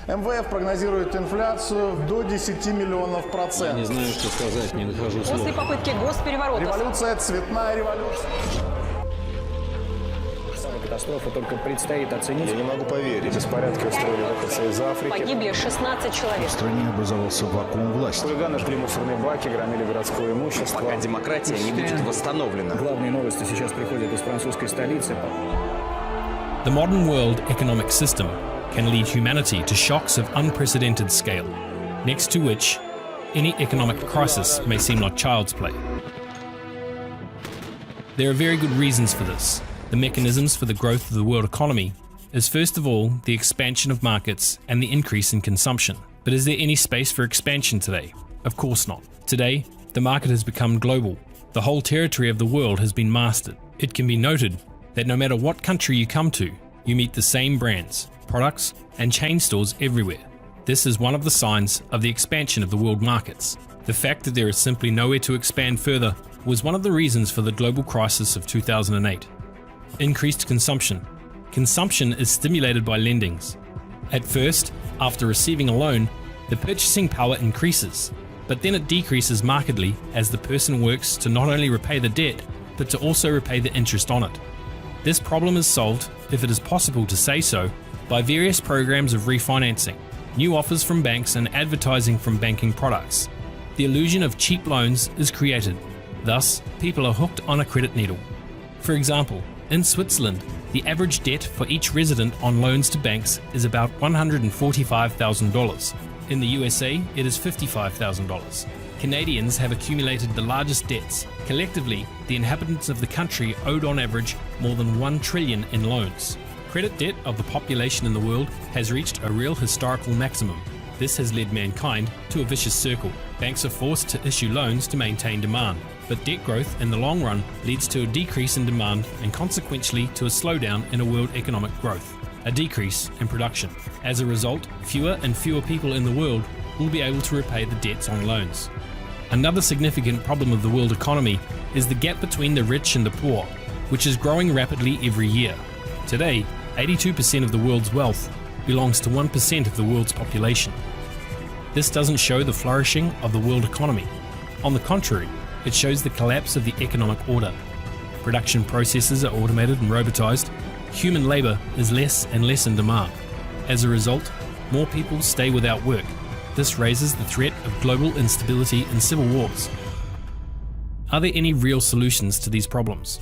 МВФ прогнозирует инфляцию до 10 миллионов %. Не знаю, что сказать, не нахожу слов. После попытки госпереворота. Революция, цветная революция. Катастрофу только предстоит оценить. Я не могу поверить. Беспорядки устроили выходцы из Африки. Погибли 16 человек. В стране образовался вакуум власти. Хулиганы жгли мусорные баки, громили городское имущество. Пока демократия не будет восстановлена. Главные новости сейчас приходят из французской столицы. The modern world economic system can lead humanity to shocks of unprecedented scale, next to which any economic crisis may seem like child's play. There are very good reasons for this. The mechanisms for the growth of the world economy is first of all the expansion of markets and the increase in consumption. But is there any space for expansion today? Of course not. Today, the market has become global. The whole territory of the world has been mastered. It can be noted that no matter what country you come to, you meet the same brands, products, and chain stores everywhere. This is one of the signs of the expansion of the world markets. The fact that there is simply nowhere to expand further was one of the reasons for the global crisis of 2008. Increased consumption. Consumption is stimulated by lendings. At first, after receiving a loan, the purchasing power increases, but then it decreases markedly as the person works to not only repay the debt, but to also repay the interest on it. This problem is solved, if it is possible to say so, by various programs of refinancing, new offers from banks and advertising from banking products. The illusion of cheap loans is created. Thus, people are hooked on a credit needle. For example, in Switzerland, the average debt for each resident on loans to banks is about $145,000. In the USA, it is $55,000. Canadians have accumulated the largest debts. Collectively, the inhabitants of the country owed on average more than $1 trillion in loans. Credit debt of the population in the world has reached a real historical maximum. This has led mankind to a vicious circle. Banks are forced to issue loans to maintain demand, but debt growth in the long run leads to a decrease in demand and consequently to a slowdown in a world economic growth, a decrease in production. As a result, fewer and fewer people in the world will be able to repay the debts on loans. Another significant problem of the world economy is the gap between the rich and the poor, which is growing rapidly every year. Today, 82% of the world's wealth belongs to 1% of the world's population. This doesn't show the flourishing of the world economy. On the contrary, it shows the collapse of the economic order. Production processes are automated and robotized. Human labor is less and less in demand. As a result, more people stay without work. This raises the threat of global instability and civil wars. Are there any real solutions to these problems?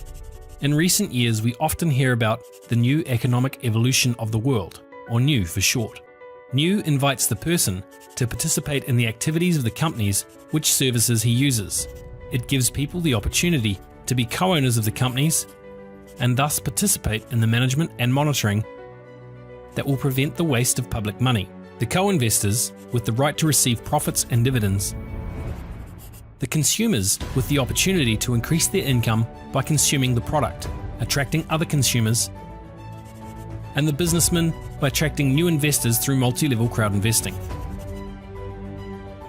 In recent years, we often hear about the new economic evolution of the world, or NEW for short. NEW invites the person to participate in the activities of the companies which services he uses. It gives people the opportunity to be co-owners of the companies and thus participate in the management and monitoring that will prevent the waste of public money. The co-investors with the right to receive profits and dividends. The consumers with the opportunity to increase their income by consuming the product, attracting other consumers. And the businessmen by attracting new investors through multi-level crowd investing.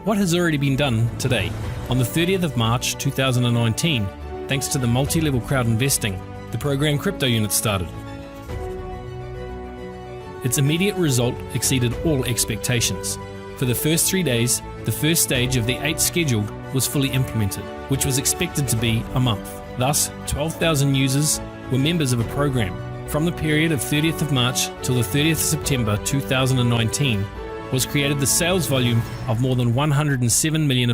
What has already been done today? On the 30th of March 2019, thanks to the multi-level crowd investing, the program Crypto Unit started. Its immediate result exceeded all expectations. For the first 3 days, the first stage of the 8 scheduled was fully implemented, which was expected to be a month. Thus, 12,000 users were members of a program. From the period of 30th of March till the 30th of September 2019 was created the sales volume of more than $107 million.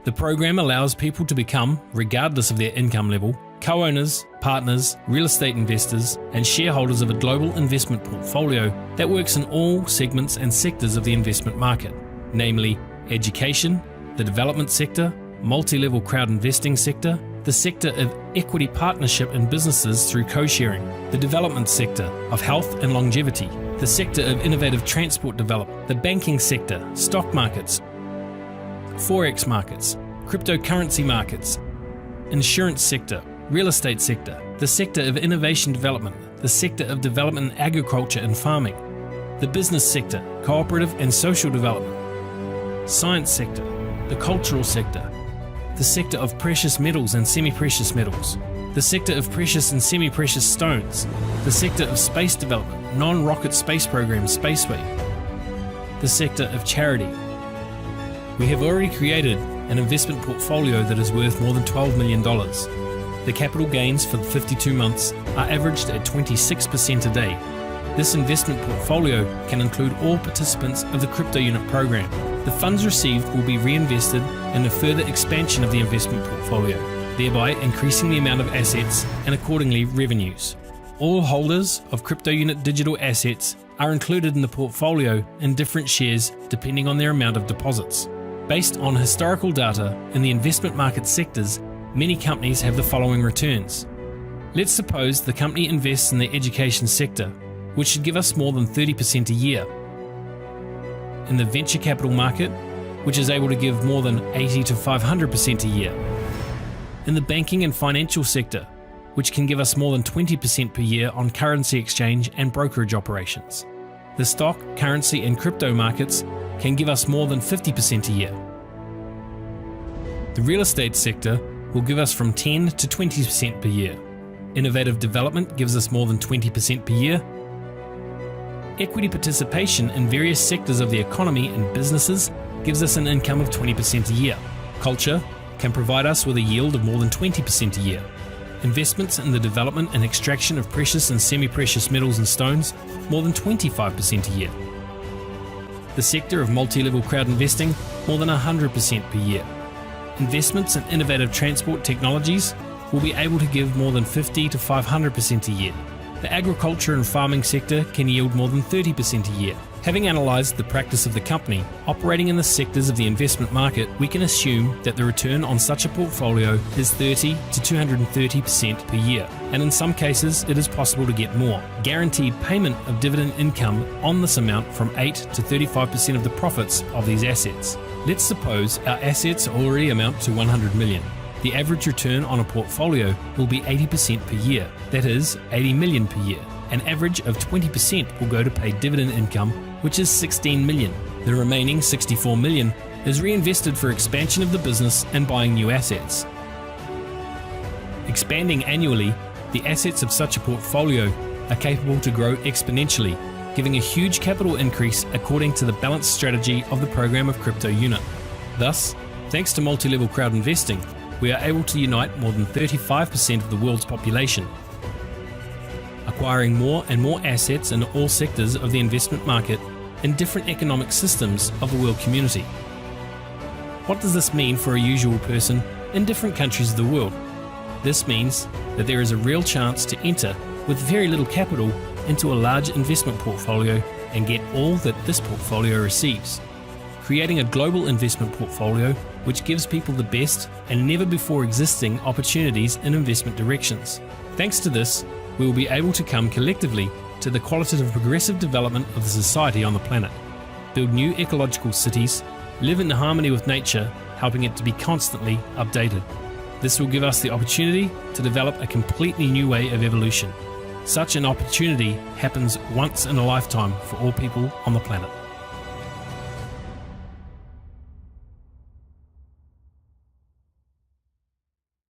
The program allows people to become, regardless of their income level, co-owners, partners, real estate investors, and shareholders of a global investment portfolio that works in all segments and sectors of the investment market, namely education, the development sector, multi-level crowd investing sector, the sector of equity partnership in businesses through co-sharing, the development sector of health and longevity, the sector of innovative transport development, the banking sector, stock markets, forex markets, cryptocurrency markets, insurance sector, real estate sector, the sector of innovation development, the sector of development in agriculture and farming, the business sector, cooperative and social development, science sector, the cultural sector, the sector of precious metals and semi-precious metals, the sector of precious and semi-precious stones, the sector of space development, non-rocket space program Spaceway, the sector of charity. We have already created an investment portfolio that is worth more than $12 million. The capital gains for the 52 months are averaged at 26% a day. This investment portfolio can include all participants of the crypto unit program. The funds received will be reinvested in a further expansion of the investment portfolio, thereby increasing the amount of assets and accordingly revenues. All holders of crypto unit digital assets are included in the portfolio in different shares depending on their amount of deposits. Based on historical data in the investment market sectors, many companies have the following returns. Let's suppose the company invests in the education sector, which should give us more than 30% a year. In the venture capital market, which is able to give more than 80 to 500% a year. In the banking and financial sector, which can give us more than 20% per year on currency exchange and brokerage operations. The stock, currency and crypto markets can give us more than 50% a year. The real estate sector will give us from 10 to 20% per year. Innovative development gives us more than 20% per year. Equity participation in various sectors of the economy and businesses gives us an income of 20% a year. Culture can provide us with a yield of more than 20% a year. Investments in the development and extraction of precious and semi-precious metals and stones, more than 25% a year. The sector of multi-level crowd investing, more than 100% per year. Investments in innovative transport technologies will be able to give more than 50 to 500% a year. The agriculture and farming sector can yield more than 30% a year. Having analysed the practice of the company operating in the sectors of the investment market, we can assume that the return on such a portfolio is 30 to 230% per year, and in some cases it is possible to get more. Guaranteed payment of dividend income on this amount from 8 to 35% of the profits of these assets. Let's suppose our assets already amount to 100 million. The average return on a portfolio will be 80% per year, that is 80 million per year. An average of 20% will go to pay dividend income, which is 16 million. The remaining 64 million is reinvested for expansion of the business and buying new assets. Expanding annually, the assets of such a portfolio are capable to grow exponentially, giving a huge capital increase according to the balanced strategy of the program of crypto unit. Thus, thanks to multi-level crowd investing, we are able to unite more than 35% of the world's population, acquiring more and more assets in all sectors of the investment market in different economic systems of the world community. What does this mean for a usual person in different countries of the world? This means that there is a real chance to enter with very little capital into a large investment portfolio and get all that this portfolio receives, creating a global investment portfolio which gives people the best and never before existing opportunities in investment directions. Thanks to this, we will be able to come collectively to the qualitative progressive development of the society on the planet, build new ecological cities, live in harmony with nature, helping it to be constantly updated. This will give us the opportunity to develop a completely new way of evolution. Such an opportunity happens once in a lifetime for all people on the planet.